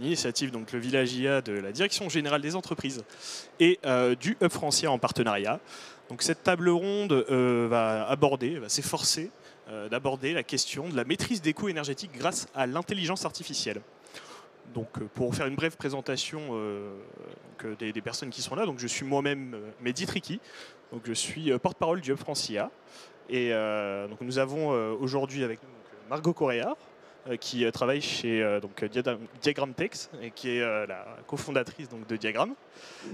initiative, donc le village IA de la Direction Générale des Entreprises et du Hub Francia en partenariat. Donc cette table ronde va s'efforcer d'aborder la question de la maîtrise des coûts énergétiques grâce à l'intelligence artificielle. Donc, pour faire une brève présentation des personnes qui sont là, donc je suis moi-même Mehdi Triki, donc je suis porte-parole du Hub Francia. Et donc nous avons aujourd'hui avec nous Margot Correa, qui travaille chez Diagram Tex et qui est la cofondatrice de Diagram.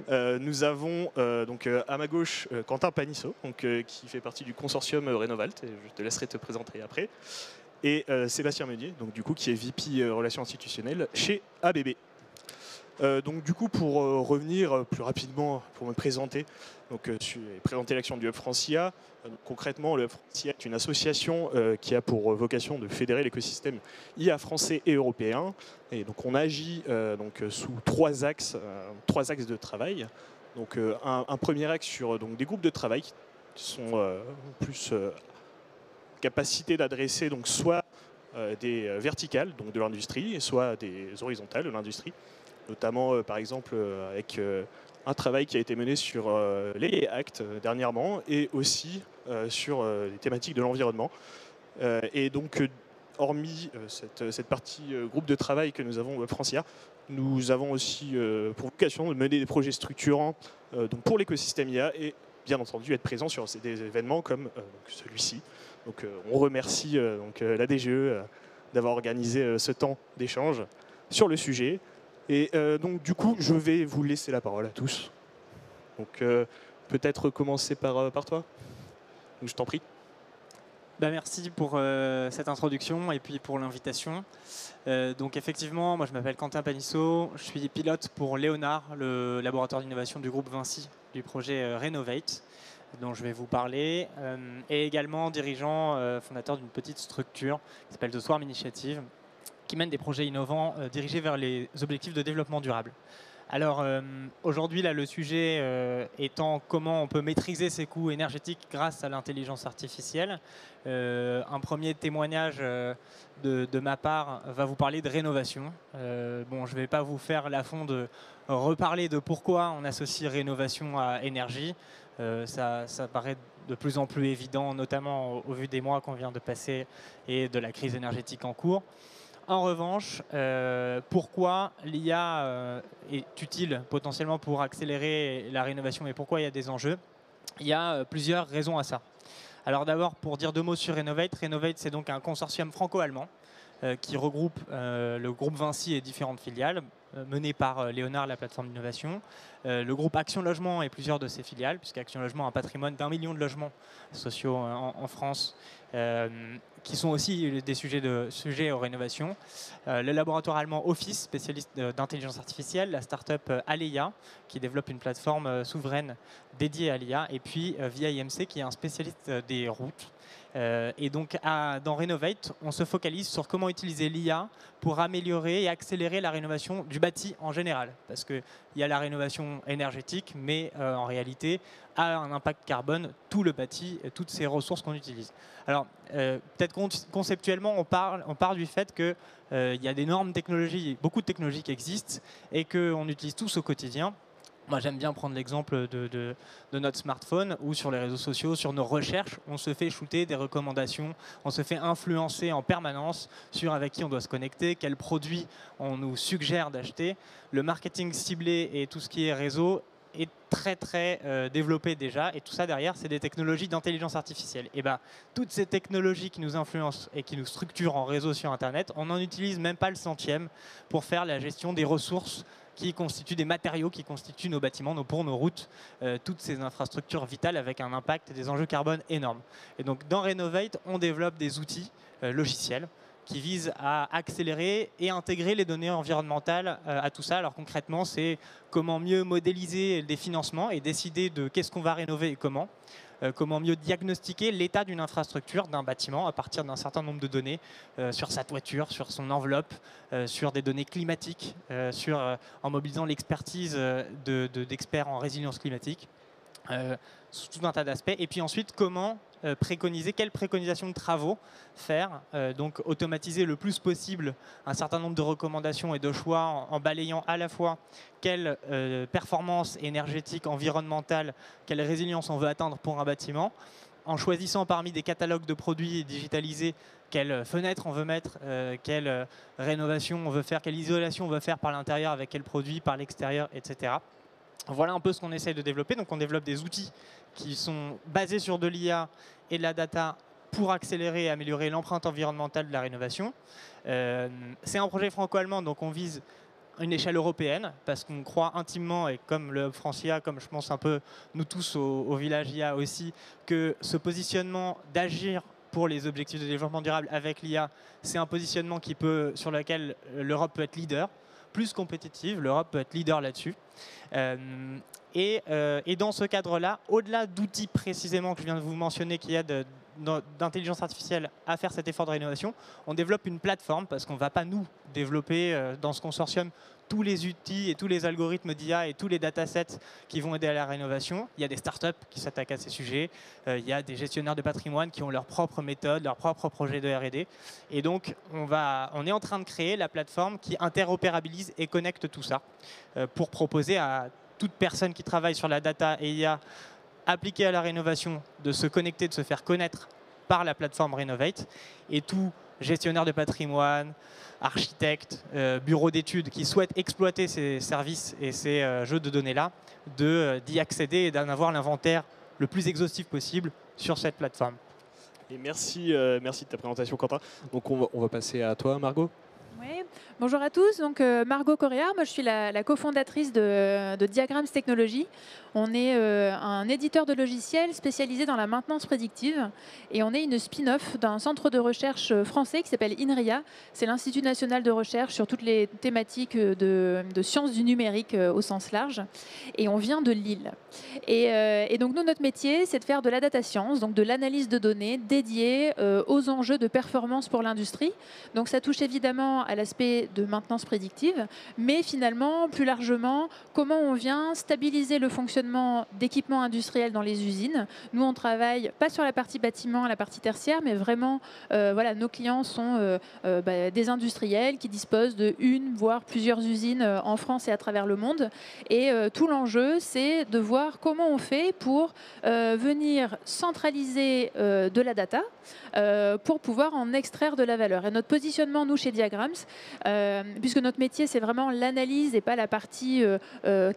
Nous avons à ma gauche Quentin Panisso, qui fait partie du consortium Renovalt, et je te laisserai te présenter après. Et Sébastien Meunier, qui est VP Relations institutionnelles chez ABB. Pour revenir plus rapidement, pour me présenter, présenter l'action du Hub Francia. Concrètement, le Hub Francia est une association qui a pour vocation de fédérer l'écosystème IA français et européen. Et donc on agit sous trois axes de travail. Donc un premier axe sur des groupes de travail qui sont plus capacité d'adresser soit des verticales, donc de l'industrie, soit des horizontales de l'industrie, notamment par exemple avec un travail qui a été mené sur les Act dernièrement et aussi sur les thématiques de l'environnement. Et donc, hormis cette partie groupe de travail que nous avons au Hub Francia, nous avons aussi pour vocation de mener des projets structurants pour l'écosystème IA et bien entendu être présent sur des événements comme celui-ci. Donc on remercie la DGE d'avoir organisé ce temps d'échange sur le sujet. Et je vais vous laisser la parole à tous. Donc peut-être commencer par toi. Donc, je t'en prie. Merci pour cette introduction et puis pour l'invitation. Donc effectivement, moi je m'appelle Quentin Panisso, je suis pilote pour Léonard, le laboratoire d'innovation du groupe Vinci, du projet Renovate, dont je vais vous parler, et également dirigeant, fondateur d'une petite structure qui s'appelle The Swarm Initiative, qui mène des projets innovants dirigés vers les objectifs de développement durable. Alors aujourd'hui, le sujet étant comment on peut maîtriser ses coûts énergétiques grâce à l'intelligence artificielle. Un premier témoignage de ma part va vous parler de rénovation. Je ne vais pas vous faire l'affront de reparler de pourquoi on associe rénovation à énergie. Ça paraît de plus en plus évident, notamment au vu des mois qu'on vient de passer et de la crise énergétique en cours. En revanche, pourquoi l'IA est utile potentiellement pour accélérer la rénovation et pourquoi il y a des enjeux? Il y a plusieurs raisons à ça. Alors d'abord, pour dire deux mots sur Renovate. Renovate, c'est donc un consortium franco-allemand qui regroupe le groupe Vinci et différentes filiales, mené par Léonard, la plateforme d'innovation, le groupe Action Logement et plusieurs de ses filiales, puisque Action Logement a un patrimoine d'1 million de logements sociaux en France, qui sont aussi des sujets aux rénovations. Le laboratoire allemand Office, spécialiste d'intelligence artificielle, la start-up Aleia, qui développe une plateforme souveraine dédiée à l'IA, et puis Via IMC, qui est un spécialiste des routes. Et donc, dans Renovate, on se focalise sur comment utiliser l'IA pour améliorer et accélérer la rénovation du bâti en général. Parce qu'il y a la rénovation énergétique, mais en réalité, a un impact carbone, tout le bâti, toutes ces ressources qu'on utilise. Alors, peut-être conceptuellement, on part du fait qu'il y a d'énormes technologies, beaucoup de technologies qui existent et qu'on utilise tous au quotidien. Moi, j'aime bien prendre l'exemple de notre smartphone ou sur les réseaux sociaux, sur nos recherches, on se fait shooter des recommandations, on se fait influencer en permanence sur avec qui on doit se connecter, quels produits on nous suggère d'acheter. Le marketing ciblé et tout ce qui est réseau est très développé déjà, et tout ça derrière, c'est des technologies d'intelligence artificielle. Et toutes ces technologies qui nous influencent et qui nous structurent en réseau sur Internet, on n'en utilise même pas le centième pour faire la gestion des ressources qui constituent des matériaux qui constituent nos bâtiments, nos ponts, nos routes, toutes ces infrastructures vitales avec un impact et des enjeux carbone énormes. Et donc dans Renovate, on développe des outils logiciels qui visent à accélérer et intégrer les données environnementales à tout ça. Alors concrètement, c'est comment mieux modéliser des financements et décider de qu'est-ce qu'on va rénover et comment. Comment mieux diagnostiquer l'état d'une infrastructure, d'un bâtiment, à partir d'un certain nombre de données sur sa toiture, sur son enveloppe, sur des données climatiques, en mobilisant l'expertise d'experts en résilience climatique, sous tout un tas d'aspects. Et puis ensuite, comment préconiser, quelles préconisations de travaux faire. Donc automatiser le plus possible un certain nombre de recommandations et de choix en balayant à la fois quelle performance énergétique, environnementale, quelle résilience on veut atteindre pour un bâtiment, en choisissant parmi des catalogues de produits digitalisés quelle fenêtre on veut mettre, quelle rénovation on veut faire, quelle isolation on veut faire par l'intérieur avec quel produit, par l'extérieur, etc. Voilà un peu ce qu'on essaye de développer. Donc on développe des outils qui sont basés sur de l'IA et de la data pour accélérer et améliorer l'empreinte environnementale de la rénovation. C'est un projet franco-allemand, donc on vise une échelle européenne, parce qu'on croit intimement, et comme le Hub France IA, comme je pense un peu nous tous au village IA aussi, que ce positionnement d'agir pour les objectifs de développement durable avec l'IA, c'est un positionnement sur lequel l'Europe peut être leader, plus compétitive, l'Europe peut être leader là-dessus. Et dans ce cadre-là, au-delà d'outils précisément que je viens de vous mentionner qui aident d'intelligence artificielle à faire cet effort de rénovation, on développe une plateforme parce qu'on ne va pas nous développer dans ce consortium tous les outils et tous les algorithmes d'IA et tous les datasets qui vont aider à la rénovation. Il y a des startups qui s'attaquent à ces sujets, il y a des gestionnaires de patrimoine qui ont leurs propres méthodes, leurs propres projets de R&D. Et donc, on est en train de créer la plateforme qui interopérabilise et connecte tout ça pour proposer à toute personne qui travaille sur la data et IA appliquée à la rénovation de se connecter, de se faire connaître par la plateforme Renovate, et tout gestionnaire de patrimoine, architecte, bureau d'études qui souhaitent exploiter ces services et ces jeux de données-là, d'y accéder et d'en avoir l'inventaire le plus exhaustif possible sur cette plateforme. Et merci, merci de ta présentation, Quentin. Donc on va passer à toi, Margot. Oui. Bonjour à tous, donc Margot Correa, moi je suis la cofondatrice de Diagrams Technologies. On est un éditeur de logiciels spécialisé dans la maintenance prédictive et on est une spin-off d'un centre de recherche français qui s'appelle INRIA. C'est l'Institut national de recherche sur toutes les thématiques de sciences du numérique au sens large, et on vient de Lille. Et donc nous, notre métier, c'est de faire de la data science, donc de l'analyse de données dédiée aux enjeux de performance pour l'industrie. Donc ça touche évidemment à l'aspect de maintenance prédictive, mais finalement, plus largement, comment on vient stabiliser le fonctionnement d'équipements industriels dans les usines. Nous, on travaille pas sur la partie bâtiment, la partie tertiaire, mais vraiment, voilà, nos clients sont des industriels qui disposent de une, voire plusieurs usines en France et à travers le monde. Et tout l'enjeu, c'est de voir comment on fait pour venir centraliser de la data pour pouvoir en extraire de la valeur. Et notre positionnement, nous, chez Diagrams, puisque notre métier, c'est vraiment l'analyse et pas la partie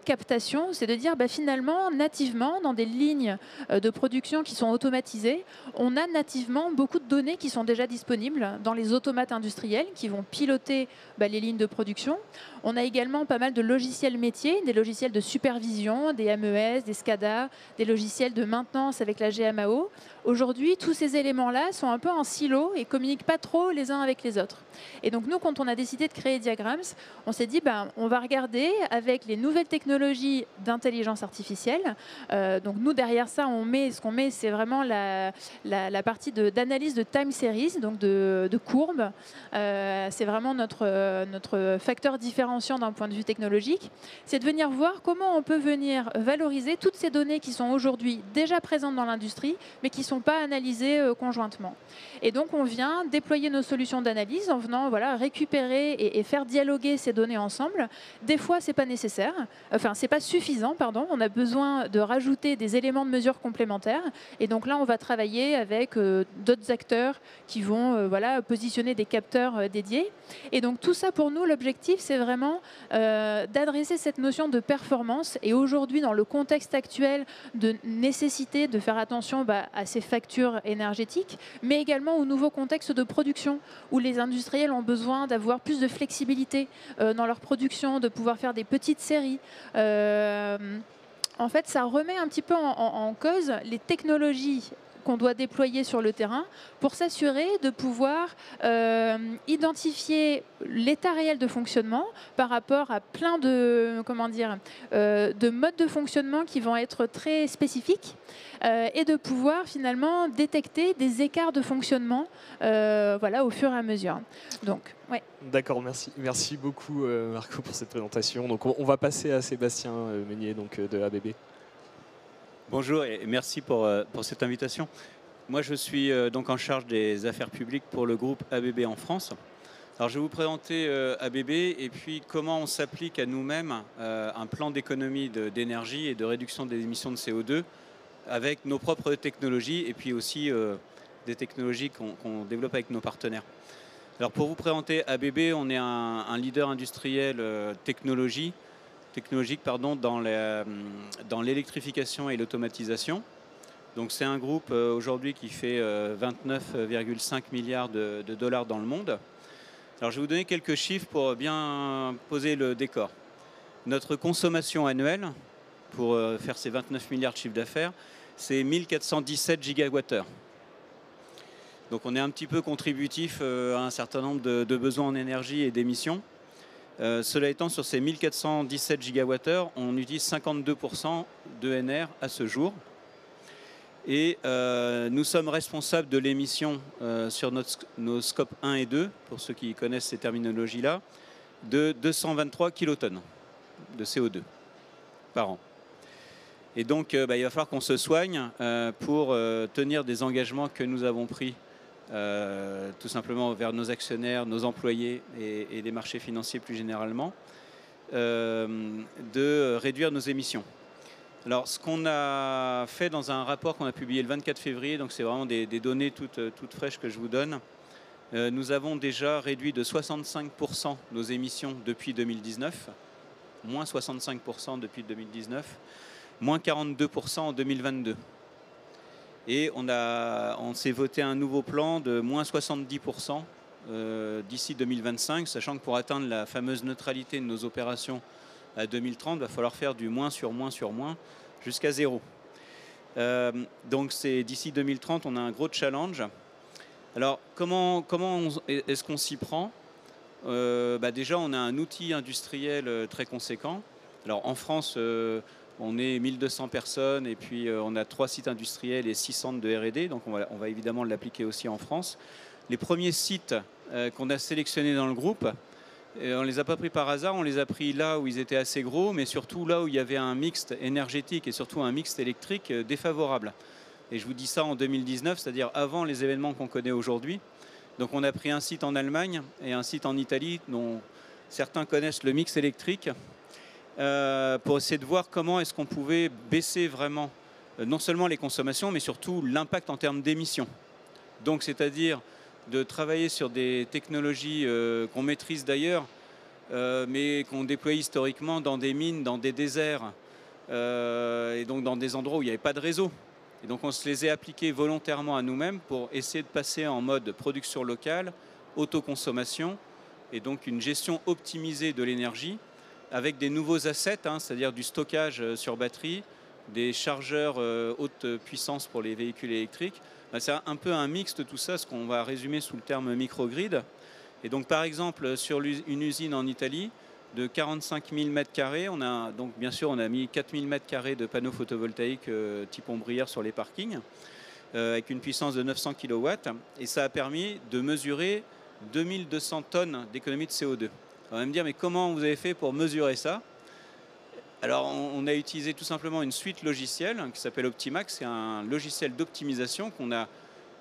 captation, c'est de dire finalement, nativement, dans des lignes de production qui sont automatisées, on a nativement beaucoup de données qui sont déjà disponibles dans les automates industriels qui vont piloter les lignes de production. On a également pas mal de logiciels métiers, des logiciels de supervision, des MES, des SCADA, des logiciels de maintenance avec la GMAO. Aujourd'hui, tous ces éléments-là sont un peu en silo et communiquent pas trop les uns avec les autres. Et donc nous, quand on a décidé de créer Diagrams, on s'est dit on va regarder avec les nouvelles technologies d'intelligence artificielle. Donc nous, derrière ça, ce qu'on met, c'est vraiment la partie d'analyse de time series, donc de courbes. C'est vraiment notre facteur différenciant d'un point de vue technologique. C'est de venir voir comment on peut venir valoriser toutes ces données qui sont aujourd'hui déjà présentes dans l'industrie, mais qui ne sont pas analysées conjointement. Et donc, on vient déployer nos solutions d'analyse en venant récupérer et faire dialoguer ces données ensemble. Des fois, ce n'est pas nécessaire. Enfin, ce n'est pas suffisant, pardon. On a besoin de rajouter des éléments de mesure complémentaires. Et donc là, on va travailler avec d'autres acteurs qui vont positionner des capteurs dédiés. Et donc, tout ça, pour nous, l'objectif, c'est vraiment d'adresser cette notion de performance. Et aujourd'hui, dans le contexte actuel de nécessité de faire attention à ces factures énergétiques, mais également au nouveau contexte de production où les industriels ont besoin d'avoir plus de flexibilité dans leur production, de pouvoir faire des petites séries. En fait, ça remet un petit peu en cause les technologies qu'on doit déployer sur le terrain pour s'assurer de pouvoir identifier l'état réel de fonctionnement par rapport à plein de, de modes de fonctionnement qui vont être très spécifiques et de pouvoir finalement détecter des écarts de fonctionnement au fur et à mesure. Donc, ouais. D'accord, merci beaucoup Marco pour cette présentation. Donc on va passer à Sébastien Meunier de ABB. Bonjour et merci pour cette invitation. Moi, je suis donc en charge des affaires publiques pour le groupe ABB en France. Alors, je vais vous présenter ABB et puis comment on s'applique à nous-mêmes un plan d'économie d'énergie et de réduction des émissions de CO2 avec nos propres technologies et puis aussi des technologies qu'on développe avec nos partenaires. Alors, pour vous présenter ABB, on est un leader industriel technologique dans l'électrification et l'automatisation. Donc c'est un groupe aujourd'hui qui fait 29,5 milliards de dollars dans le monde. Alors je vais vous donner quelques chiffres pour bien poser le décor. Notre consommation annuelle, pour faire ces 29 milliards de chiffre d'affaires, c'est 1417 gigawattheures. Donc on est un petit peu contributif à un certain nombre de besoins en énergie et d'émissions. Cela étant, sur ces 1417 gigawattheures, on utilise 52% d'ENR à ce jour. Et nous sommes responsables de l'émission sur nos scopes 1 et 2, pour ceux qui connaissent ces terminologies-là, de 223 kilotonnes de CO2 par an. Et donc, il va falloir qu'on se soigne pour tenir des engagements que nous avons pris tout simplement vers nos actionnaires, nos employés et les marchés financiers plus généralement, de réduire nos émissions. Alors, ce qu'on a fait dans un rapport qu'on a publié le 24 février, donc c'est vraiment des données toutes fraîches que je vous donne, nous avons déjà réduit de 65% nos émissions depuis 2019, moins 65% depuis 2019, moins 42% en 2022. Et on s'est voté un nouveau plan de moins 70% d'ici 2025, sachant que pour atteindre la fameuse neutralité de nos opérations à 2030, il va falloir faire du moins sur moins sur moins jusqu'à zéro. Donc d'ici 2030, on a un gros challenge. Alors comment est-ce qu'on s'y prend? Déjà, on a un outil industriel très conséquent. Alors en France, on est 1200 personnes et puis on a 3 sites industriels et 6 centres de R&D, donc on va évidemment l'appliquer aussi en France. Les premiers sites qu'on a sélectionnés dans le groupe, on ne les a pas pris par hasard, on les a pris là où ils étaient assez gros, mais surtout là où il y avait un mixte énergétique et surtout un mixte électrique défavorable. Et je vous dis ça en 2019, c'est-à-dire avant les événements qu'on connaît aujourd'hui. Donc on a pris un site en Allemagne et un site en Italie, dont certains connaissent le mix électrique, pour essayer de voir comment est-ce qu'on pouvait baisser vraiment non seulement les consommations, mais surtout l'impact en termes d'émissions. Donc c'est-à-dire de travailler sur des technologies qu'on maîtrise d'ailleurs, mais qu'on déploie historiquement dans des mines, dans des déserts, et donc dans des endroits où il n'y avait pas de réseau. Et donc on se les a appliqués volontairement à nous-mêmes pour essayer de passer en mode production locale, autoconsommation, et donc une gestion optimisée de l'énergie, avec des nouveaux assets, c'est-à-dire du stockage sur batterie, des chargeurs haute puissance pour les véhicules électriques. C'est un peu un mix de tout ça, ce qu'on va résumer sous le terme microgrid. Et donc par exemple, sur une usine en Italie de 45 000 m², donc bien sûr on a mis 4 000 m² de panneaux photovoltaïques type ombrière sur les parkings, avec une puissance de 900 kW, et ça a permis de mesurer 2200 tonnes d'économie de CO2. On va me dire, mais comment vous avez fait pour mesurer ça? Alors, on a utilisé tout simplement une suite logicielle qui s'appelle Optimax. C'est un logiciel d'optimisation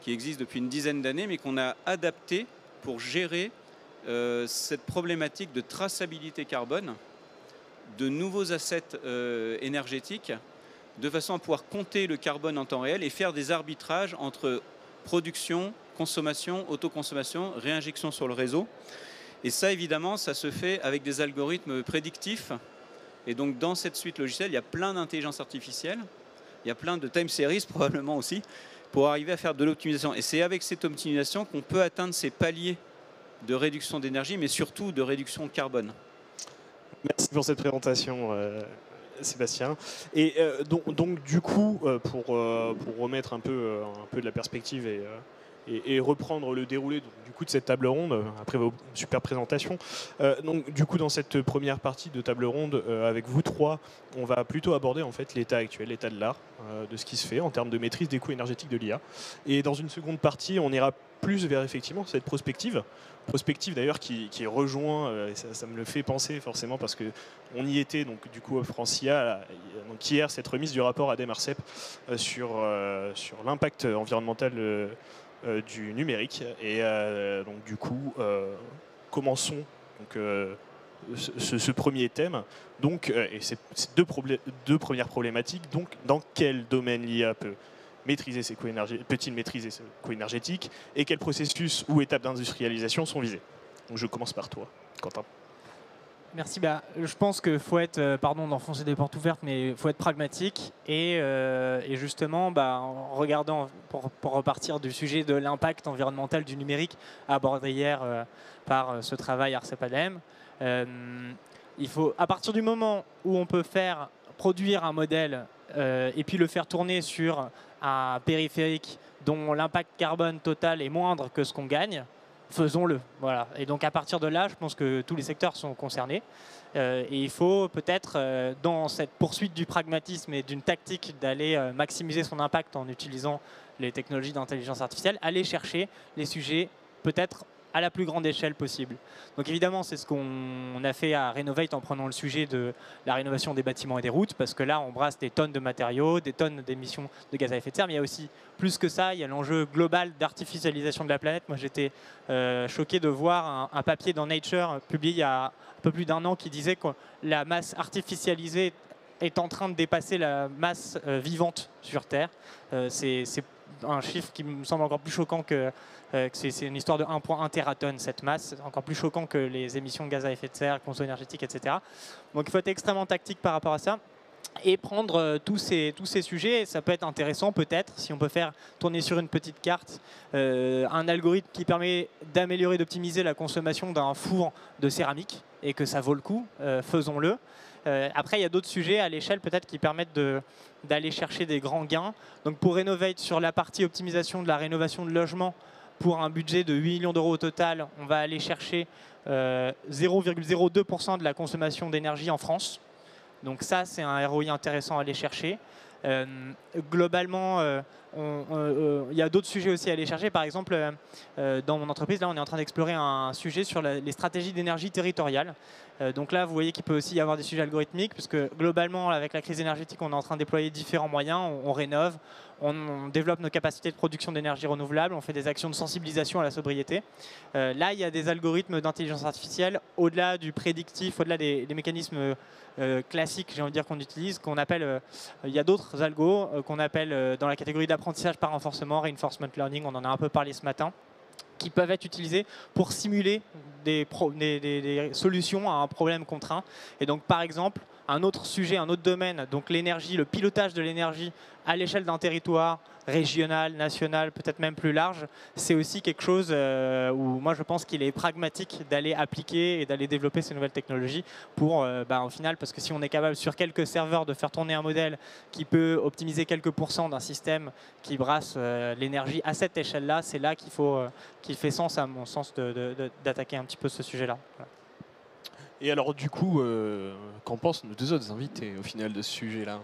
qui existe depuis une dizaine d'années, mais qu'on a adapté pour gérer cette problématique de traçabilité carbone, de nouveaux assets énergétiques, de façon à pouvoir compter le carbone en temps réel et faire des arbitrages entre production, consommation, autoconsommation, réinjection sur le réseau. Et ça, évidemment, ça se fait avec des algorithmes prédictifs. Et donc, dans cette suite logicielle, il y a plein d'intelligence artificielle, il y a plein de time series probablement aussi, pour arriver à faire de l'optimisation. Et c'est avec cette optimisation qu'on peut atteindre ces paliers de réduction d'énergie, mais surtout de réduction de carbone. Merci pour cette présentation, Sébastien. Et donc du coup, pour remettre un peu de la perspective et reprendre le déroulé du coup de cette table ronde après vos super présentations. Donc du coup dans cette première partie de table ronde avec vous trois, on va plutôt aborder en fait l'état actuel, l'état de l'art de ce qui se fait en termes de maîtrise des coûts énergétiques de l'IA. Et dans une seconde partie, on ira plus vers effectivement cette prospective d'ailleurs qui rejoint, et ça me le fait penser forcément parce que on y était donc du coup France IA, donc hier, cette remise du rapport ADEME-ARCEP sur l'impact environnemental du numérique. Et donc du coup, commençons donc, ce premier thème. Donc, et ces deux premières problématiques. Donc, dans quel domaine l'IA peut-il maîtriser ses coûts énergétiques et quels processus ou étapes d'industrialisation sont visés? Donc, je commence par toi, Quentin. Merci. Je pense qu'il faut être, pardon d'enfoncer des portes ouvertes, mais il faut être pragmatique et justement, en regardant, pour repartir du sujet de l'impact environnemental du numérique abordé hier par ce travail ARCEP-ADEME, il faut, à partir du moment où on peut produire un modèle et puis le faire tourner sur un périphérique dont l'impact carbone total est moindre que ce qu'on gagne, faisons-le. Voilà. Et donc à partir de là, je pense que tous les secteurs sont concernés. Et il faut peut-être, dans cette poursuite du pragmatisme et d'une tactique d'aller maximiser son impact en utilisant les technologies d'intelligence artificielle, aller chercher les sujets peut-être à la plus grande échelle possible. Donc évidemment, c'est ce qu'on a fait à Renovate en prenant le sujet de la rénovation des bâtiments et des routes, parce que là, on brasse des tonnes de matériaux, des tonnes d'émissions de gaz à effet de serre, mais il y a aussi plus que ça, il y a l'enjeu global d'artificialisation de la planète. Moi, j'étais choqué de voir un papier dans Nature publié il y a un peu plus d'1 an qui disait que la masse artificialisée est en train de dépasser la masse vivante sur Terre. C'est un chiffre qui me semble encore plus choquant que c'est une histoire de 1,1 tératonne, cette masse, encore plus choquant que les émissions de gaz à effet de serre, conso énergétique, etc. Donc il faut être extrêmement tactique par rapport à ça et prendre tous ces sujets. Ça peut être intéressant peut-être, si on peut faire tourner sur une petite carte un algorithme qui permet d'améliorer, d'optimiser la consommation d'un four de céramique et que ça vaut le coup, faisons-le. Après, il y a d'autres sujets à l'échelle peut-être qui permettent d'aller chercher des grands gains. Donc pour Renovate, sur la partie optimisation de la rénovation de logements, pour un budget de 8 millions d'euros au total, on va aller chercher 0,02% de la consommation d'énergie en France. Donc ça, c'est un ROI intéressant à aller chercher. Globalement, il y a d'autres sujets aussi à aller chercher. Par exemple, dans mon entreprise, là, on est en train d'explorer un sujet sur les stratégies d'énergie territoriale. Donc là, vous voyez qu'il peut aussi y avoir des sujets algorithmiques, puisque globalement, avec la crise énergétique, on est en train de déployer différents moyens. On rénove, on développe nos capacités de production d'énergie renouvelable, on fait des actions de sensibilisation à la sobriété. Là, il y a des algorithmes d'intelligence artificielle, au-delà du prédictif, au-delà des mécanismes classiques, j'ai envie de dire, qu'on utilise, qu'on appelle, il y a d'autres algos qu'on appelle dans la catégorie d'apprentissage par renforcement, reinforcement learning, on en a un peu parlé ce matin, qui peuvent être utilisés pour simuler des solutions à un problème contraint. Et donc, par exemple, un autre sujet, un autre domaine, donc l'énergie, le pilotage de l'énergie à l'échelle d'un territoire régional, national, peut-être même plus large, c'est aussi quelque chose où moi je pense qu'il est pragmatique d'aller appliquer et d'aller développer ces nouvelles technologies pour, au final, parce que si on est capable sur quelques serveurs de faire tourner un modèle qui peut optimiser quelques pourcents d'un système qui brasse l'énergie à cette échelle-là, c'est là qu'il fait sens, à mon sens, d'attaquer un petit peu ce sujet-là. Voilà. Et alors du coup, qu'en pensent nos deux autres invités au final de ce sujet-là ?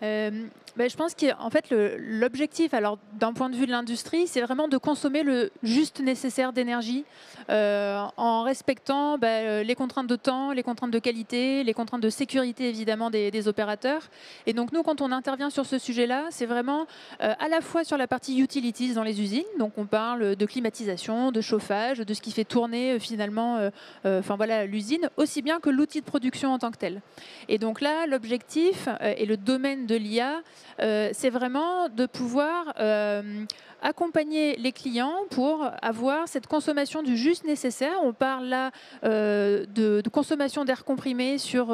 Je pense qu'en fait l'objectif, alors d'un point de vue de l'industrie, c'est vraiment de consommer le juste nécessaire d'énergie en respectant les contraintes de temps, les contraintes de qualité, les contraintes de sécurité évidemment des opérateurs. Et donc nous, quand on intervient sur ce sujet-là, c'est vraiment à la fois sur la partie utilities dans les usines, donc on parle de climatisation, de chauffage, de ce qui fait tourner finalement l'usine, aussi bien que l'outil de production en tant que tel. Et donc là, l'objectif et le domaine de l'IA, c'est vraiment de pouvoir accompagner les clients pour avoir cette consommation du juste nécessaire. On parle là de consommation d'air comprimé sur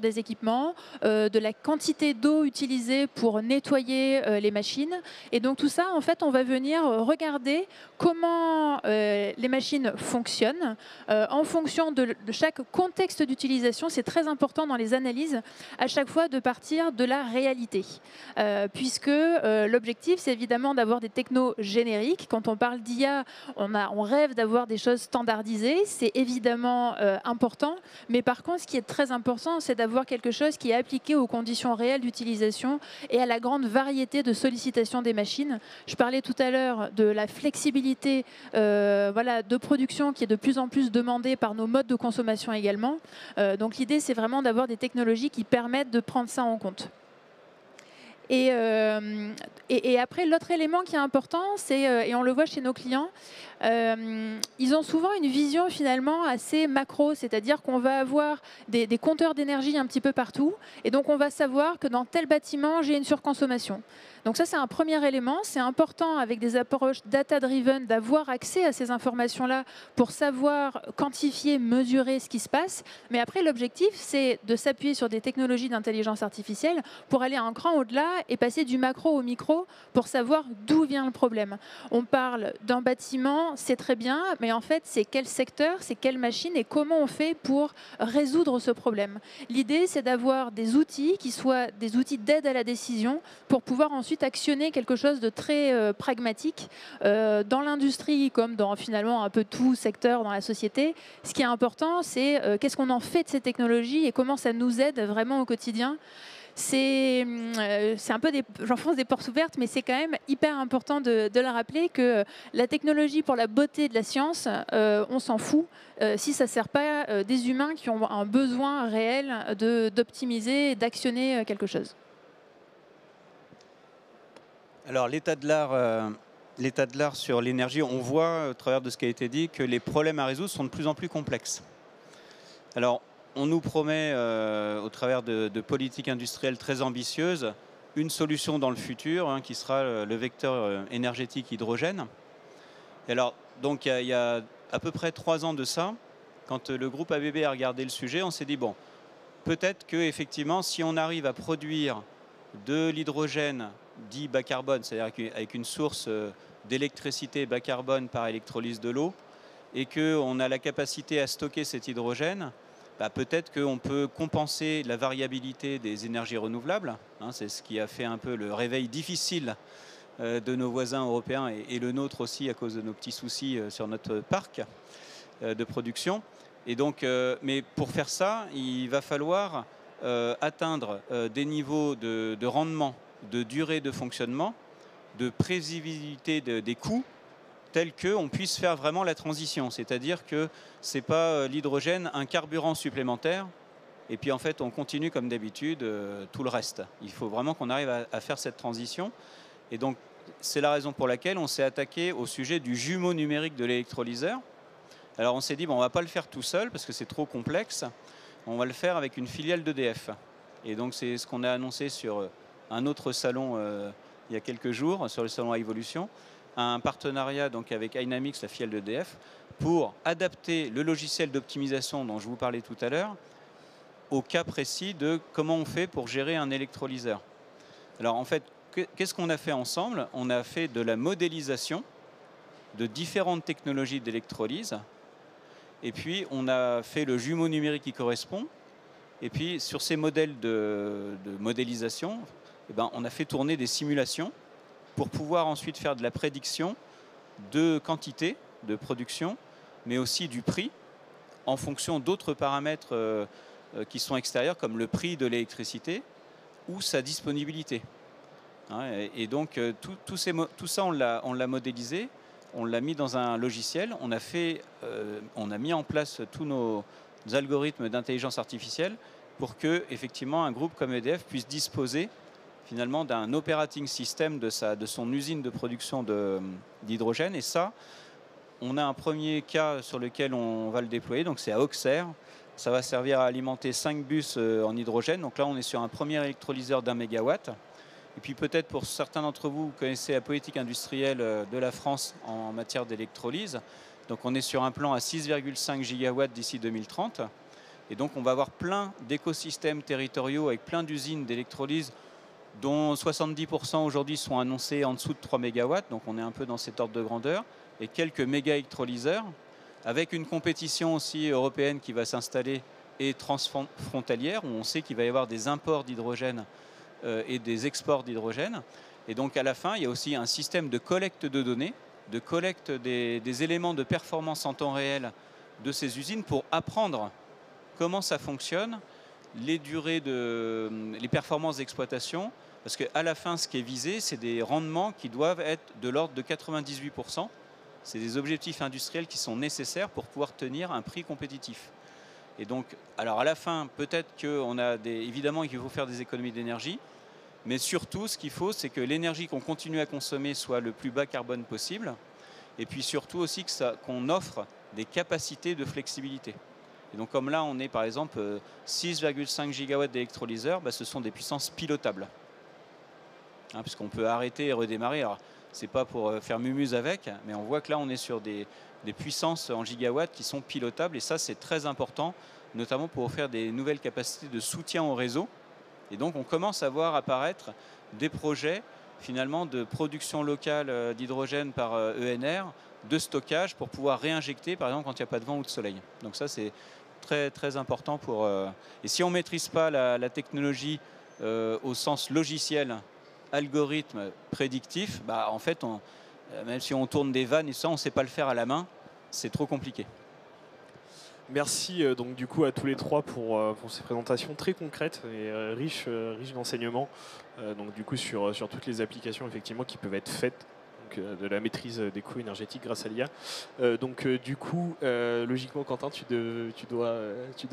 des équipements, de la quantité d'eau utilisée pour nettoyer les machines. Et donc tout ça, en fait, on va venir regarder comment les machines fonctionnent en fonction de chaque contexte d'utilisation. C'est très important dans les analyses, à chaque fois, de partir de la réalité qualité. Puisque l'objectif, c'est évidemment d'avoir des technos génériques. Quand on parle d'IA, on rêve d'avoir des choses standardisées. C'est évidemment important. Mais par contre, ce qui est très important, c'est d'avoir quelque chose qui est appliqué aux conditions réelles d'utilisation et à la grande variété de sollicitations des machines. Je parlais tout à l'heure de la flexibilité de production qui est de plus en plus demandée par nos modes de consommation également. Donc l'idée, c'est vraiment d'avoir des technologies qui permettent de prendre ça en compte. Et après, l'autre élément qui est important, c'est, et on le voit chez nos clients, ils ont souvent une vision finalement assez macro, c'est-à-dire qu'on va avoir des compteurs d'énergie un petit peu partout, et donc on va savoir que dans tel bâtiment, j'ai une surconsommation. Donc ça, c'est un premier élément. C'est important, avec des approches data-driven, d'avoir accès à ces informations-là pour savoir quantifier, mesurer ce qui se passe. Mais après, l'objectif, c'est de s'appuyer sur des technologies d'intelligence artificielle pour aller un cran au-delà et passer du macro au micro pour savoir d'où vient le problème. On parle d'un bâtiment, c'est très bien, mais en fait, c'est quel secteur, c'est quelle machine et comment on fait pour résoudre ce problème. L'idée, c'est d'avoir des outils qui soient des outils d'aide à la décision pour pouvoir ensuite actionner quelque chose de très pragmatique dans l'industrie comme dans finalement un peu tout secteur dans la société. Ce qui est important, c'est qu'est-ce qu'on en fait de ces technologies et comment ça nous aide vraiment au quotidien. C'est un peu j'enfonce des portes ouvertes, mais c'est quand même hyper important de le rappeler que la technologie pour la beauté de la science, on s'en fout si ça ne sert pas des humains qui ont un besoin réel d'optimiser et d'actionner quelque chose. Alors l'état de l'art sur l'énergie, on voit au travers de ce qui a été dit que les problèmes à résoudre sont de plus en plus complexes. Alors on nous promet au travers de politiques industrielles très ambitieuses une solution dans le futur qui sera le vecteur énergétique hydrogène. Et alors donc il y a à peu près 3 ans de ça, quand le groupe ABB a regardé le sujet, on s'est dit bon, peut-être que effectivement si on arrive à produire de l'hydrogène dit bas carbone, c'est-à-dire avec une source d'électricité bas carbone par électrolyse de l'eau, et qu'on a la capacité à stocker cet hydrogène, peut-être qu'on peut compenser la variabilité des énergies renouvelables. C'est ce qui a fait un peu le réveil difficile de nos voisins européens et le nôtre aussi à cause de nos petits soucis sur notre parc de production. Et donc, mais pour faire ça, il va falloir atteindre des niveaux de rendement, de durée de fonctionnement, de prévisibilité des coûts, tels qu'on puisse faire vraiment la transition. C'est-à-dire que ce n'est pas l'hydrogène un carburant supplémentaire, et puis en fait on continue comme d'habitude tout le reste. Il faut vraiment qu'on arrive à faire cette transition. Et donc c'est la raison pour laquelle on s'est attaqué au sujet du jumeau numérique de l'électrolyseur. Alors on s'est dit, bon, on ne va pas le faire tout seul parce que c'est trop complexe, on va le faire avec une filiale d'EDF. Et donc c'est ce qu'on a annoncé sur un autre salon il y a quelques jours, sur le salon à Evolution, un partenariat donc avec Dynamics, la filiale d'EDF, pour adapter le logiciel d'optimisation dont je vous parlais tout à l'heure au cas précis de comment on fait pour gérer un électrolyseur. Alors en fait, qu'est-ce qu'on a fait ensemble? On a fait de la modélisation de différentes technologies d'électrolyse, et puis on a fait le jumeau numérique qui correspond, et puis sur ces modèles de modélisation, on a fait tourner des simulations pour pouvoir ensuite faire de la prédiction de quantité de production, mais aussi du prix en fonction d'autres paramètres qui sont extérieurs, comme le prix de l'électricité ou sa disponibilité. Et donc tout ça, on l'a modélisé, on l'a mis dans un logiciel, on a mis en place tous nos algorithmes d'intelligence artificielle pour que, effectivement, un groupe comme EDF puisse disposer finalement d'un operating system de son usine de production d'hydrogène. Et ça, on a un premier cas sur lequel on va le déployer, donc c'est à Auxerre. Ça va servir à alimenter 5 bus en hydrogène. Donc là, on est sur un premier électrolyseur d'1 mégawatt. Et puis peut-être pour certains d'entre vous, vous connaissez la politique industrielle de la France en matière d'électrolyse. Donc on est sur un plan à 6,5 gigawatts d'ici 2030. Et donc on va avoir plein d'écosystèmes territoriaux avec plein d'usines d'électrolyse dont 70% aujourd'hui sont annoncés en dessous de 3 mégawatts. Donc on est un peu dans cet ordre de grandeur. Et quelques méga-électrolyseurs avec une compétition aussi européenne qui va s'installer et transfrontalière où on sait qu'il va y avoir des imports d'hydrogène et des exports d'hydrogène. Et donc à la fin, il y a aussi un système de collecte de données, de collecte des éléments de performance en temps réel de ces usines pour apprendre comment ça fonctionne, les performances d'exploitation, parce qu'à la fin, ce qui est visé, c'est des rendements qui doivent être de l'ordre de 98%. C'est des objectifs industriels qui sont nécessaires pour pouvoir tenir un prix compétitif. Et donc, alors à la fin, peut-être qu'on a évidemment, il faut faire des économies d'énergie, mais surtout, ce qu'il faut, c'est que l'énergie qu'on continue à consommer soit le plus bas carbone possible, et puis surtout aussi qu'on offre des capacités de flexibilité. Et donc, comme là, on est par exemple 6,5 gigawatts d'électrolyseurs, ce sont des puissances pilotables. Puisqu'on peut arrêter et redémarrer. Alors, c'est pas pour faire mumuse avec, mais on voit que là, on est sur des puissances en gigawatts qui sont pilotables, et ça, c'est très important, notamment pour offrir des nouvelles capacités de soutien au réseau. Et donc, on commence à voir apparaître des projets, finalement, de production locale d'hydrogène par ENR, de stockage pour pouvoir réinjecter, par exemple, quand il n'y a pas de vent ou de soleil. Donc ça, c'est très, très important pour... Et si on ne maîtrise pas la technologie au sens logiciel, algorithme prédictif, en fait, même si on tourne des vannes et ça, on ne sait pas le faire à la main, c'est trop compliqué. Merci donc du coup à tous les trois pour ces présentations très concrètes et riches d'enseignements donc du coup sur toutes les applications effectivement qui peuvent être faites de la maîtrise des coûts énergétiques grâce à l'IA. Donc du coup, logiquement Quentin, tu dois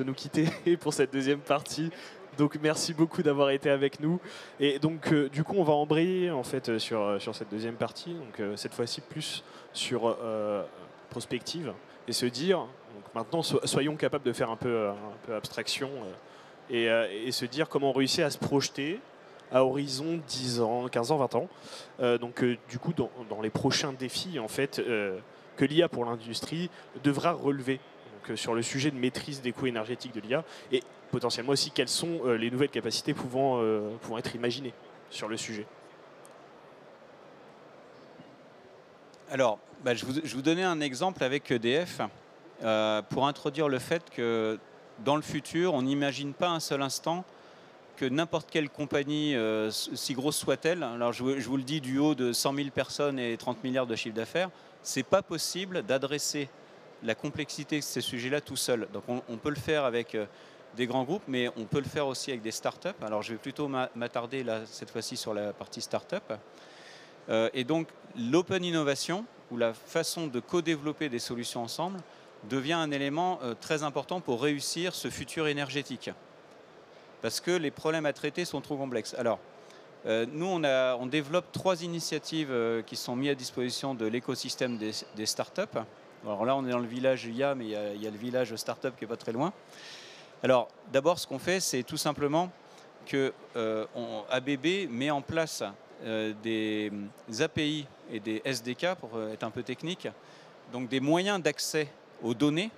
nous quitter pour cette deuxième partie. Donc merci beaucoup d'avoir été avec nous. Et donc du coup, on va embrayer en fait sur cette deuxième partie. Donc cette fois-ci plus sur prospective et se dire. Donc maintenant, soyons capables de faire un peu abstraction et se dire comment on réussit à se projeter à horizon 10 ans, 15 ans, 20 ans. Donc du coup, dans les prochains défis en fait, que l'IA pour l'industrie devra relever donc, sur le sujet de maîtrise des coûts énergétiques de l'IA et potentiellement aussi quelles sont les nouvelles capacités pouvant être imaginées sur le sujet. Alors, je vous donnais un exemple avec EDF pour introduire le fait que dans le futur, on n'imagine pas un seul instant que n'importe quelle compagnie, si grosse soit-elle, alors je vous le dis du haut de 100 000 personnes et 30 milliards de chiffre d'affaires, c'est pas possible d'adresser la complexité de ces sujets-là tout seul. Donc on peut le faire avec des grands groupes, mais on peut le faire aussi avec des startups. Alors je vais plutôt m'attarder là cette fois-ci sur la partie startup. Et donc l'open innovation, ou la façon de co-développer des solutions ensemble, devient un élément très important pour réussir ce futur énergétique. Parce que les problèmes à traiter sont trop complexes. Alors, nous, on développe 3 initiatives qui sont mises à disposition de l'écosystème des startups. Alors là, on est dans le village IA, mais il y a le village startup qui n'est pas très loin. Alors, d'abord, ce qu'on fait, c'est tout simplement que ABB met en place des API et des SDK, pour être un peu technique, donc des moyens d'accès aux données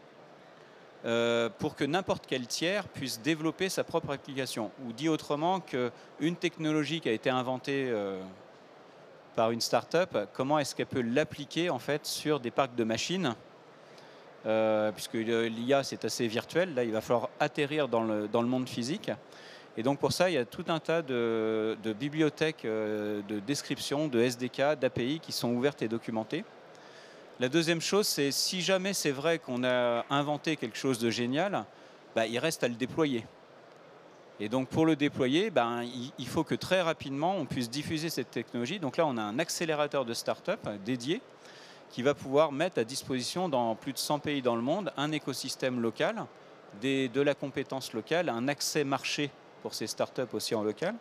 pour que n'importe quel tiers puisse développer sa propre application. Ou dit autrement, qu'une technologie qui a été inventée par une start-up, comment est-ce qu'elle peut l'appliquer en fait sur des parcs de machines puisque l'IA c'est assez virtuel, là il va falloir atterrir dans le monde physique. Et donc pour ça, il y a tout un tas de bibliothèques de description, de SDK, d'API qui sont ouvertes et documentées. La deuxième chose, c'est si jamais c'est vrai qu'on a inventé quelque chose de génial, il reste à le déployer. Et donc pour le déployer, il faut que très rapidement on puisse diffuser cette technologie. Donc là, on a un accélérateur de start-up dédié qui va pouvoir mettre à disposition dans plus de 100 pays dans le monde un écosystème local, de la compétence locale, un accès marché pour ces start-up aussi en local.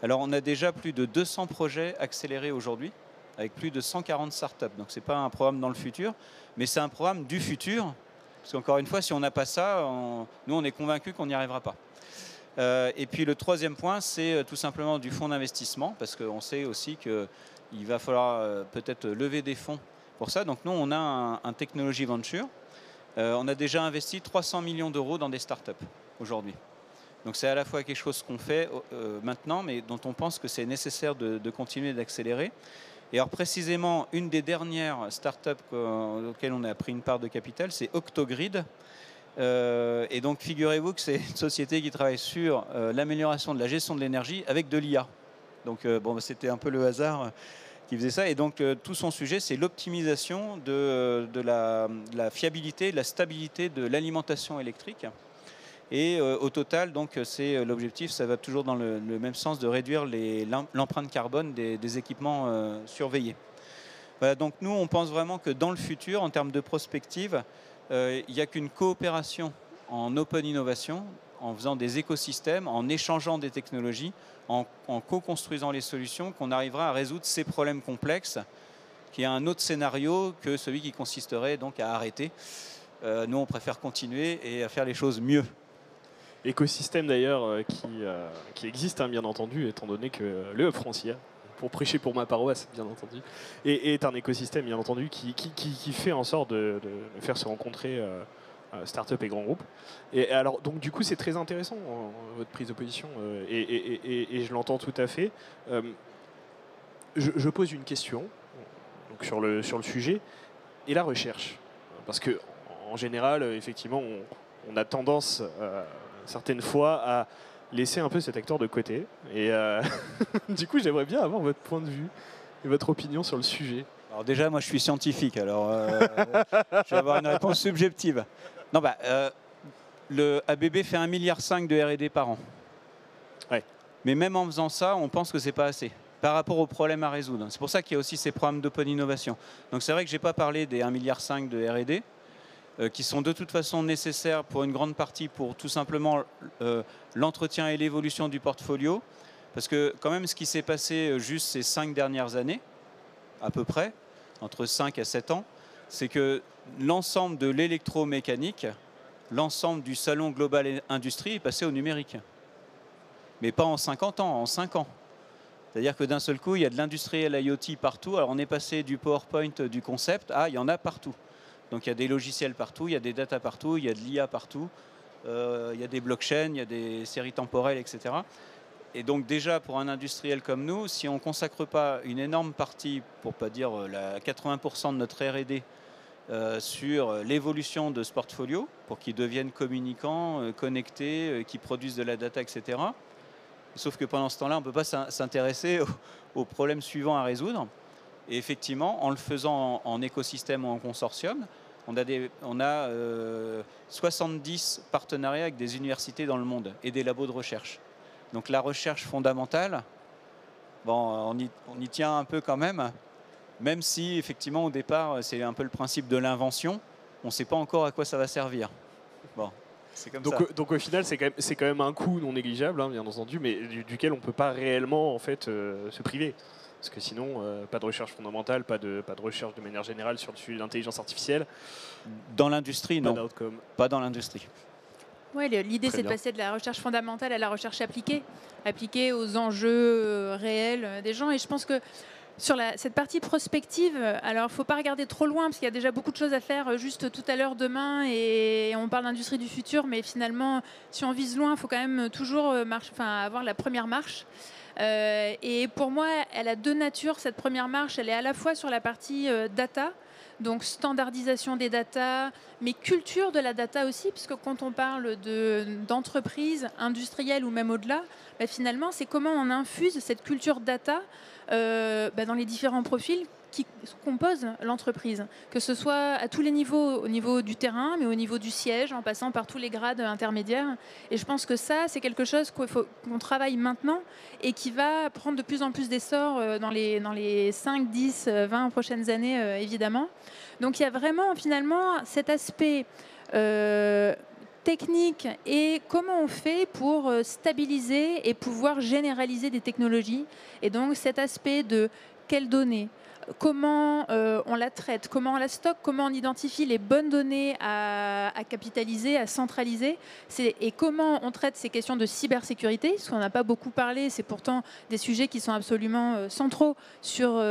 Alors on a déjà plus de 200 projets accélérés aujourd'hui, avec plus de 140 startups. Donc ce n'est pas un programme dans le futur, mais c'est un programme du futur. Parce qu'encore une fois, si on n'a pas ça, nous on est convaincus qu'on n'y arrivera pas. Et puis le troisième point, c'est tout simplement du fonds d'investissement, parce qu'on sait aussi qu'il va falloir peut-être lever des fonds pour ça. Donc nous, on a un technology venture. On a déjà investi 300 millions d'euros dans des startups aujourd'hui. Donc c'est à la fois quelque chose qu'on fait maintenant, mais dont on pense que c'est nécessaire de continuer d'accélérer. Et alors précisément, une des dernières startups auxquelles on a pris une part de capital, c'est Octogrid, Et donc, figurez-vous que c'est une société qui travaille sur l'amélioration de la gestion de l'énergie avec de l'IA. Donc, bon, c'était un peu le hasard qui faisait ça. Et donc, tout son sujet, c'est l'optimisation de la fiabilité, de la stabilité de l'alimentation électrique. Et au total, donc, c'est l'objectif, ça va toujours dans le même sens de réduire l'empreinte carbone des équipements surveillés. Voilà, donc nous, on pense vraiment que dans le futur, en termes de prospective, il n'y a qu'une coopération en open innovation, en faisant des écosystèmes, en échangeant des technologies, en co-construisant les solutions, qu'on arrivera à résoudre ces problèmes complexes, qui est un autre scénario que celui qui consisterait donc à arrêter. Nous, on préfère continuer et à faire les choses mieux. Écosystème d'ailleurs qui existe, hein, bien entendu, étant donné que le Hub Francia, pour prêcher pour ma paroisse, bien entendu, est un écosystème, bien entendu, qui fait en sorte de faire se rencontrer start-up et grands groupes. Et alors, donc du coup, c'est très intéressant, votre prise de position, et je l'entends tout à fait. Je pose une question donc, sur le sujet, et la recherche. Parce que en général, effectivement, on a tendance certaines fois à laisser un peu cet acteur de côté. Et du coup, j'aimerais bien avoir votre point de vue et votre opinion sur le sujet. Alors déjà, moi, je suis scientifique, alors je vais avoir une réponse subjective. Non, le ABB fait 1,5 milliard de R&D par an. Ouais. Mais même en faisant ça, on pense que c'est pas assez par rapport aux problèmes à résoudre. C'est pour ça qu'il y a aussi ces programmes d'open innovation. Donc c'est vrai que j'ai pas parlé des 1,5 milliard de R&D, qui sont de toute façon nécessaires pour une grande partie pour tout simplement l'entretien et l'évolution du portfolio. Parce que quand même ce qui s'est passé juste ces 5 dernières années, à peu près, entre 5 à 7 ans, c'est que l'ensemble de l'électromécanique, l'ensemble du salon Global Industrie est passé au numérique. Mais pas en 50 ans, en 5 ans. C'est-à-dire que d'un seul coup, il y a de l'industriel IoT partout. Alors on est passé du PowerPoint, du concept, à il y en a partout. Donc il y a des logiciels partout, il y a des data partout, il y a de l'IA partout, il y a des blockchains, il y a des séries temporelles, etc. Et donc déjà pour un industriel comme nous, si on ne consacre pas une énorme partie, pour ne pas dire 80% de notre R&D sur l'évolution de ce portfolio, pour qu'ils deviennent communicants, connectés, qu'ils produisent de la data, etc. Sauf que pendant ce temps-là, on ne peut pas s'intéresser aux problèmes suivants à résoudre. Et effectivement, en le faisant en écosystème ou en consortium, on a 70 partenariats avec des universités dans le monde et des labos de recherche. Donc la recherche fondamentale, bon, on y tient un peu quand même si effectivement au départ c'est un peu le principe de l'invention, on ne sait pas encore à quoi ça va servir. Bon, c'est comme ça. Donc au final, c'est quand même un coût non négligeable, hein, bien entendu, mais duquel on ne peut pas réellement en fait, se priver. Parce que sinon, pas de recherche fondamentale, pas de recherche de manière générale sur le sujet de l'intelligence artificielle. Dans l'industrie, non. Pas dans l'industrie. Ouais, l'idée, c'est de passer de la recherche fondamentale à la recherche appliquée aux enjeux réels des gens. Et je pense que sur cette partie prospective, alors il ne faut pas regarder trop loin, parce qu'il y a déjà beaucoup de choses à faire juste tout à l'heure, demain, et on parle d'industrie du futur, mais finalement, si on vise loin, il faut quand même toujours avoir la première marche. Et pour moi, elle a deux natures, cette première marche. Elle est à la fois sur la partie data, donc standardisation des data, mais culture de la data aussi, puisque quand on parle d'entreprise industrielle ou même au-delà, finalement, c'est comment on infuse cette culture data dans les différents profils qui composent l'entreprise, que ce soit à tous les niveaux, au niveau du terrain, mais au niveau du siège, en passant par tous les grades intermédiaires. Et je pense que ça, c'est quelque chose qu'on travaille maintenant et qui va prendre de plus en plus d'essor dans les 5, 10, 20 prochaines années, évidemment. Donc il y a vraiment, finalement, cet aspect technique et comment on fait pour stabiliser et pouvoir généraliser des technologies. Et donc cet aspect de quelles données, comment on la traite, comment on la stocke, comment on identifie les bonnes données à capitaliser, à centraliser, et comment on traite ces questions de cybersécurité, parce qu'on n'a pas beaucoup parlé, c'est pourtant des sujets qui sont absolument centraux sur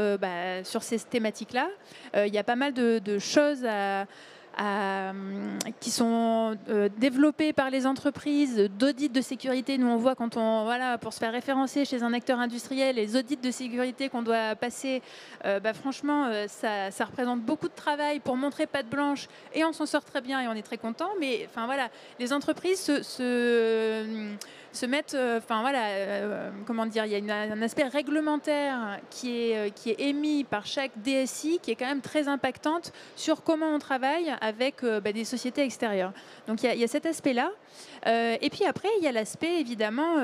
ces thématiques-là. Il y a pas mal de choses qui sont développés par les entreprises, d'audits de sécurité. Nous, on voit quand pour se faire référencer chez un acteur industriel, les audits de sécurité qu'on doit passer, franchement, ça représente beaucoup de travail pour montrer patte blanche, et on s'en sort très bien et on est très content. Mais les entreprises se mettent, comment dire, il y a un aspect réglementaire qui est émis par chaque DSI qui est quand même très impactante sur comment on travaille avec des sociétés extérieures. Donc il y a cet aspect-là. Et puis après, il y a l'aspect évidemment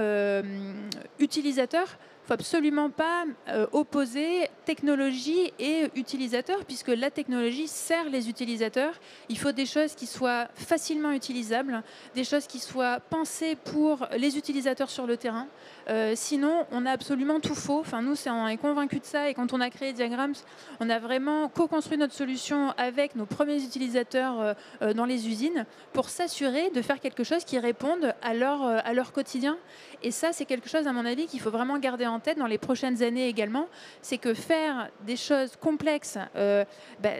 utilisateur. Il ne faut absolument pas opposer technologie et utilisateur, puisque la technologie sert les utilisateurs. Il faut des choses qui soient facilement utilisables, des choses qui soient pensées pour les utilisateurs sur le terrain. Sinon, on a absolument tout faux. Enfin, nous, on est convaincus de ça. Et quand on a créé Diagrams, on a vraiment co-construit notre solution avec nos premiers utilisateurs dans les usines pour s'assurer de faire quelque chose qui réponde à leur quotidien. Et ça, c'est quelque chose, à mon avis, qu'il faut vraiment garder en tête dans les prochaines années également. C'est que faire des choses complexes,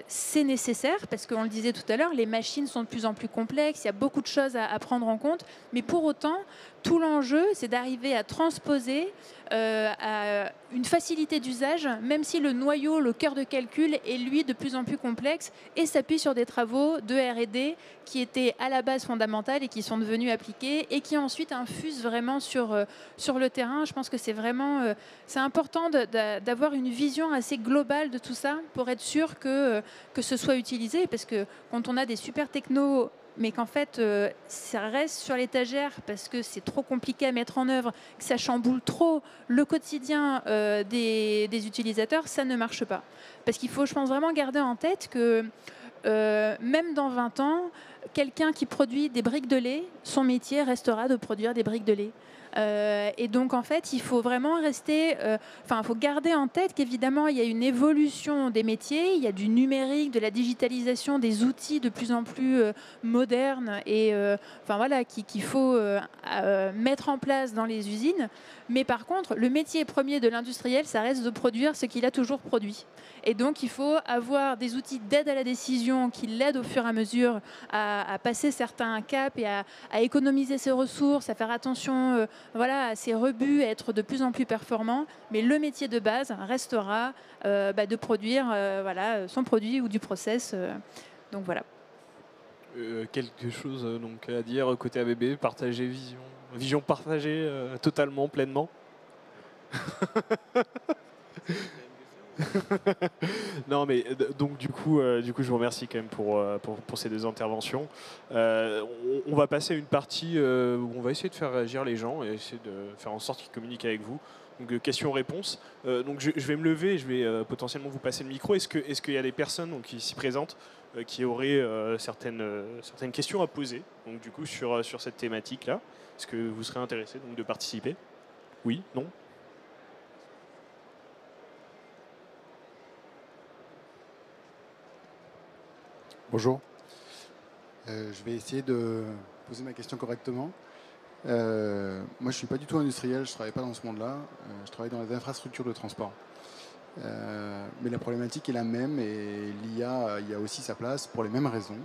c'est nécessaire, parce qu'on le disait tout à l'heure, les machines sont de plus en plus complexes, il y a beaucoup de choses à prendre en compte. Mais pour autant, tout l'enjeu, c'est d'arriver à transposer à une facilité d'usage, même si le noyau, le cœur de calcul est lui de plus en plus complexe et s'appuie sur des travaux de R&D qui étaient à la base fondamentales et qui sont devenus appliqués et qui ensuite infusent vraiment sur le terrain. Je pense que c'est vraiment c'est important d'avoir une vision assez globale de tout ça pour être sûr que ce soit utilisé, parce que quand on a des super technos mais qu'en fait, ça reste sur l'étagère parce que c'est trop compliqué à mettre en œuvre, que ça chamboule trop le quotidien des utilisateurs, ça ne marche pas. Parce qu'il faut, je pense, vraiment garder en tête que même dans 20 ans, quelqu'un qui produit des briques de lait, son métier restera de produire des briques de lait. Et donc en fait il faut vraiment rester, il faut garder en tête qu'évidemment il y a une évolution des métiers, il y a du numérique, de la digitalisation, des outils de plus en plus modernes et qu'il faut mettre en place dans les usines. Mais par contre, le métier premier de l'industriel, ça reste de produire ce qu'il a toujours produit. Et donc, il faut avoir des outils d'aide à la décision qui l'aident au fur et à mesure à passer certains caps et à économiser ses ressources, à faire attention à ses rebuts, à être de plus en plus performant. Mais le métier de base restera de produire son produit ou du process. Donc voilà. Quelque chose donc à dire côté ABB, partager vision partagée totalement, pleinement. Non mais donc du coup je vous remercie quand même pour ces deux interventions. On va passer à une partie où on va essayer de faire réagir les gens et essayer de faire en sorte qu'ils communiquent avec vous. Donc questions-réponses. Donc je vais me lever et je vais potentiellement vous passer le micro. Est-ce qu'il y a des personnes donc, qui s'y présentent qui auraient certaines questions à poser donc, du coup, sur cette thématique-là? Est-ce que vous serez intéressé donc, de participer? Oui? Non? Bonjour. Je vais essayer de poser ma question correctement. Moi, je ne suis pas du tout industriel, je ne travaille pas dans ce monde-là. Je travaille dans les infrastructures de transport. Mais la problématique est la même et l'IA, il y a aussi sa place pour les mêmes raisons.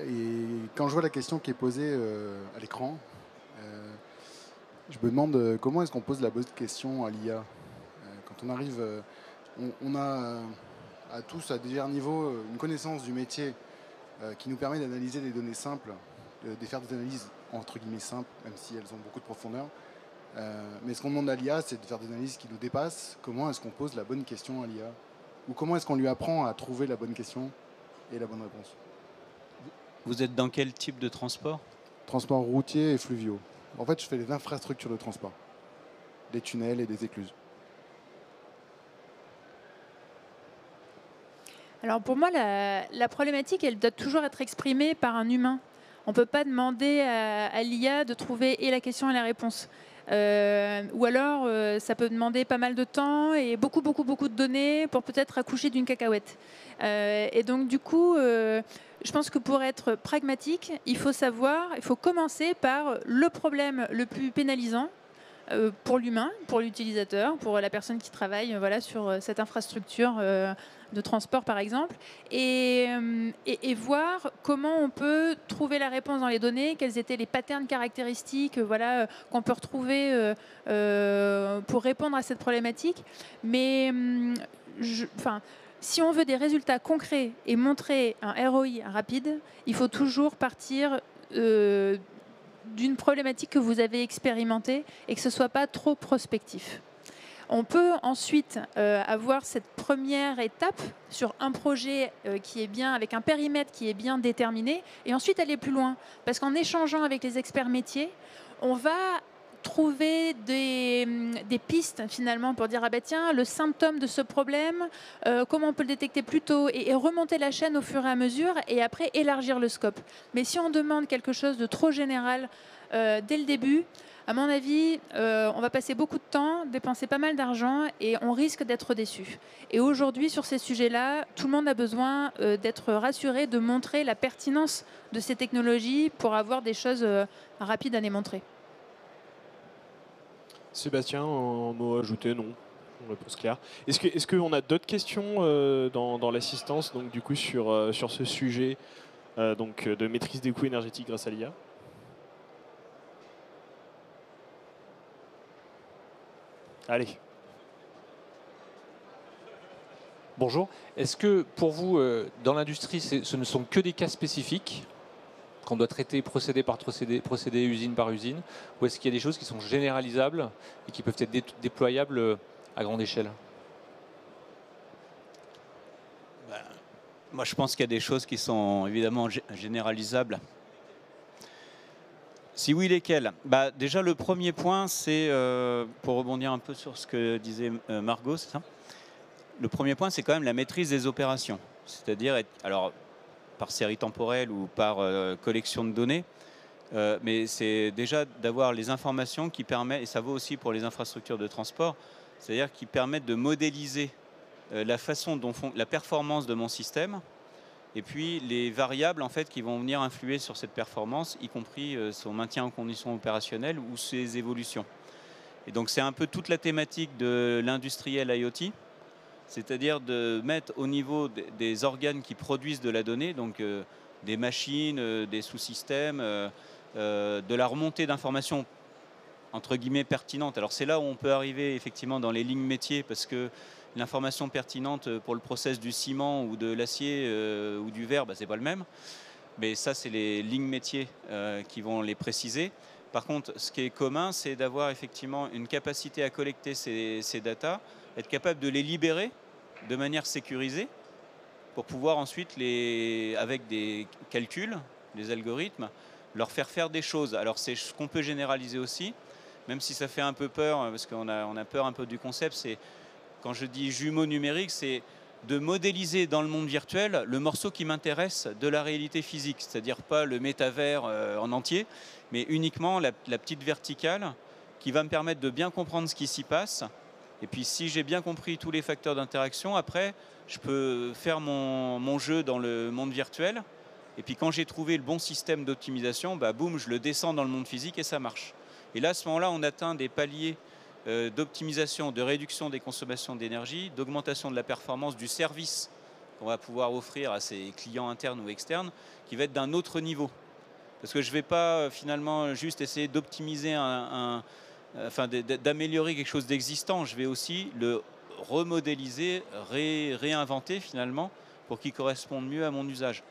Et quand je vois la question qui est posée à l'écran, je me demande comment est-ce qu'on pose la bonne question à l'IA. Quand on arrive, on a à tous, à divers niveaux, une connaissance du métier qui nous permet d'analyser des données simples, de faire des analyses entre guillemets simples, même si elles ont beaucoup de profondeur. Mais ce qu'on demande à l'IA, c'est de faire des analyses qui nous dépassent. Comment est-ce qu'on pose la bonne question à l'IA? Ou comment est-ce qu'on lui apprend à trouver la bonne question et la bonne réponse? Vous êtes dans quel type de transport? Transport routier et fluviaux. En fait, je fais les infrastructures de transport, des tunnels et des écluses. Alors pour moi, la problématique, elle doit toujours être exprimée par un humain. On ne peut pas demander à l'IA de trouver et la question et la réponse. Ou alors, ça peut demander pas mal de temps et beaucoup de données pour peut-être accoucher d'une cacahuète. Et donc, du coup, je pense que pour être pragmatique, il faut commencer par le problème le plus pénalisant, pour l'humain, pour l'utilisateur, pour la personne qui travaille voilà, sur cette infrastructure de transport par exemple, et voir comment on peut trouver la réponse dans les données, quels étaient les patterns caractéristiques voilà, qu'on peut retrouver pour répondre à cette problématique. Mais si on veut des résultats concrets et montrer un ROI rapide, il faut toujours partir d'une problématique que vous avez expérimentée et que ce ne soit pas trop prospectif. On peut ensuite avoir cette première étape sur un projet qui est bien, avec un périmètre qui est bien déterminé, et ensuite aller plus loin. Parce qu'en échangeant avec les experts métiers, on va trouver des pistes finalement pour dire ah ben tiens, le symptôme de ce problème, comment on peut le détecter plus tôt, et remonter la chaîne au fur et à mesure, et après élargir le scope. Mais si on demande quelque chose de trop général dès le début, à mon avis, on va passer beaucoup de temps, dépenser pas mal d'argent, et on risque d'être déçu. Et aujourd'hui, sur ces sujets-là, tout le monde a besoin d'être rassuré, de montrer la pertinence de ces technologies pour avoir des choses rapides à démontrer. Sébastien, un mot à ajouter? Non. Réponse claire. Est-ce qu'on a d'autres questions dans l'assistance, donc du coup sur ce sujet donc, de maîtrise des coûts énergétiques grâce à l'IA? Allez. Bonjour. Est-ce que pour vous, dans l'industrie, ce ne sont que des cas spécifiques qu'on doit traiter procédé par procédé, usine par usine, ou est-ce qu'il y a des choses qui sont généralisables et qui peuvent être déployables à grande échelle? Moi, je pense qu'il y a des choses qui sont évidemment généralisables. Si oui, lesquelles? Déjà, le premier point, c'est, pour rebondir un peu sur ce que disait Margot, c'est ça? Le premier point, c'est quand même la maîtrise des opérations. C'est-à-dire, alors, par série temporelle ou par collection de données, mais c'est déjà d'avoir les informations qui permettent, et ça vaut aussi pour les infrastructures de transport, c'est-à-dire qui permettent de modéliser la façon dont la performance de mon système, et puis les variables en fait qui vont venir influer sur cette performance, y compris son maintien en conditions opérationnelles ou ses évolutions. Et donc c'est un peu toute la thématique de l'industriel IoT, c'est-à-dire de mettre au niveau des organes qui produisent de la donnée, donc des machines, des sous-systèmes, de la remontée d'informations entre guillemets pertinentes. Alors c'est là où on peut arriver effectivement dans les lignes métiers, parce que l'information pertinente pour le process du ciment ou de l'acier ou du verre, c'est pas le même. Mais ça, c'est les lignes métiers qui vont les préciser. Par contre, ce qui est commun, c'est d'avoir effectivement une capacité à collecter ces datas, être capable de les libérer de manière sécurisée pour pouvoir ensuite, avec des calculs, des algorithmes, leur faire des choses. Alors c'est ce qu'on peut généraliser aussi, même si ça fait un peu peur, parce qu'on a peur un peu du concept, c'est quand je dis jumeaux numériques, c'est de modéliser dans le monde virtuel le morceau qui m'intéresse de la réalité physique, c'est-à-dire pas le métavers en entier, mais uniquement la petite verticale qui va me permettre de bien comprendre ce qui s'y passe. Et puis si j'ai bien compris tous les facteurs d'interaction, après, je peux faire mon jeu dans le monde virtuel. Et puis quand j'ai trouvé le bon système d'optimisation, boum, je le descends dans le monde physique et ça marche. Et là, à ce moment-là, on atteint des paliers d'optimisation, de réduction des consommations d'énergie, d'augmentation de la performance du service qu'on va pouvoir offrir à ses clients internes ou externes, qui va être d'un autre niveau. Parce que je ne vais pas finalement juste essayer d'optimiser d'améliorer quelque chose d'existant, je vais aussi le remodéliser, réinventer finalement pour qu'il corresponde mieux à mon usage.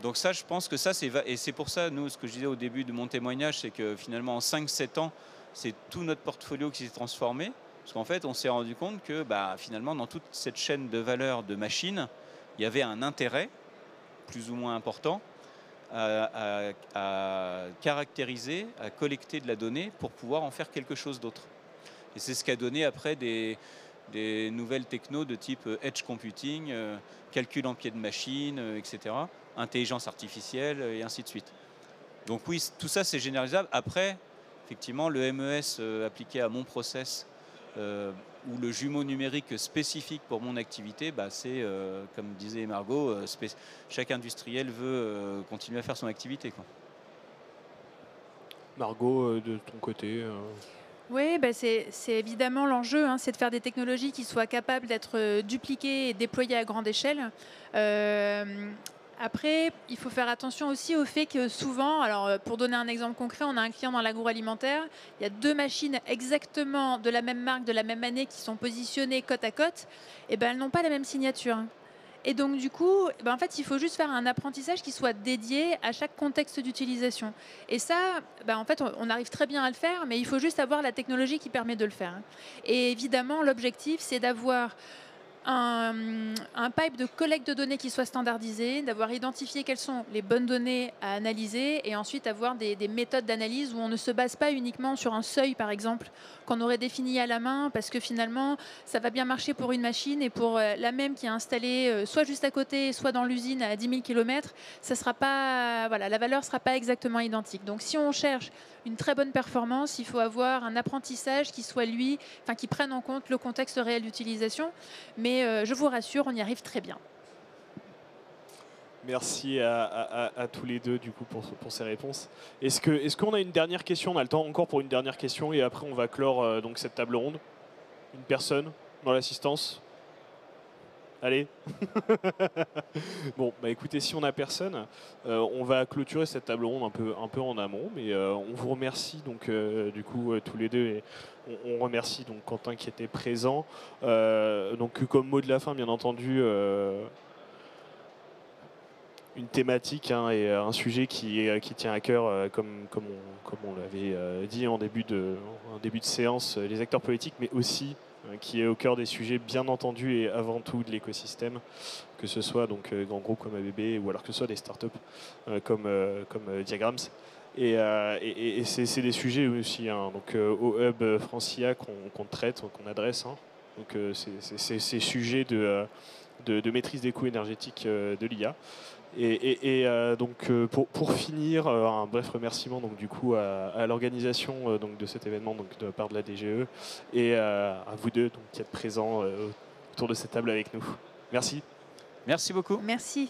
Donc ça, je pense que ça, et c'est pour ça, nous, ce que je disais au début de mon témoignage, c'est que finalement en 5-7 ans, c'est tout notre portfolio qui s'est transformé, parce qu'en fait, on s'est rendu compte que finalement, dans toute cette chaîne de valeur de machines, il y avait un intérêt, plus ou moins important, à caractériser, à collecter de la donnée pour pouvoir en faire quelque chose d'autre. Et c'est ce qu'a donné après des nouvelles technos de type edge computing, calcul en pied de machine, etc., intelligence artificielle, et ainsi de suite. Donc oui, tout ça, c'est généralisable. Après, effectivement, le MES appliqué à mon process ou le jumeau numérique spécifique pour mon activité, c'est, comme disait Margot, chaque industriel veut continuer à faire son activité, quoi. Margot, de ton côté Oui, bah c'est évidemment l'enjeu, hein, c'est de faire des technologies qui soient capables d'être dupliquées et déployées à grande échelle. Après, il faut faire attention aussi au fait que souvent, alors pour donner un exemple concret, on a un client dans l'agroalimentaire, il y a 2 machines exactement de la même marque, de la même année qui sont positionnées côte à côte, et ben elles n'ont pas la même signature. Et donc du coup, en fait, il faut juste faire un apprentissage qui soit dédié à chaque contexte d'utilisation. Et ça, en fait, on arrive très bien à le faire, mais il faut juste avoir la technologie qui permet de le faire. Et évidemment, l'objectif, c'est d'avoir un pipe de collecte de données qui soit standardisé, d'avoir identifié quelles sont les bonnes données à analyser et ensuite avoir des méthodes d'analyse où on ne se base pas uniquement sur un seuil, par exemple, qu'on aurait défini à la main parce que finalement, ça va bien marcher pour une machine et pour la même qui est installée soit juste à côté, soit dans l'usine à 10 000 km, ça sera pas, voilà, la valeur ne sera pas exactement identique. Donc si on cherche une très bonne performance, il faut avoir un apprentissage qui soit qui prenne en compte le contexte réel d'utilisation. Mais je vous rassure, on y arrive très bien. Merci à tous les deux du coup pour ces réponses. Est-ce qu'on a une dernière question? On a le temps encore pour une dernière question et après on va clore donc cette table ronde. Une personne dans l'assistance? Allez. Bon, bah écoutez, si on n'a personne, on va clôturer cette table ronde un peu en amont, mais on vous remercie donc du coup tous les deux et on remercie donc Quentin qui était présent. Donc comme mot de la fin, bien entendu, une thématique et un sujet qui tient à cœur, comme on l'avait dit en début de séance, les acteurs politiques, mais aussi qui est au cœur des sujets, bien entendu, et avant tout de l'écosystème, que ce soit donc grands groupes comme ABB ou alors que ce soit des startups comme Diagrams. Et c'est des sujets aussi donc, au hub Francia qu'on traite, qu'on adresse. Donc c'est ces sujets de maîtrise des coûts énergétiques de l'IA. Donc pour finir, un bref remerciement donc du coup à l'organisation donc de cet événement donc de la part de la DGE et à vous deux donc qui êtes présents autour de cette table avec nous. Merci. Merci beaucoup. Merci.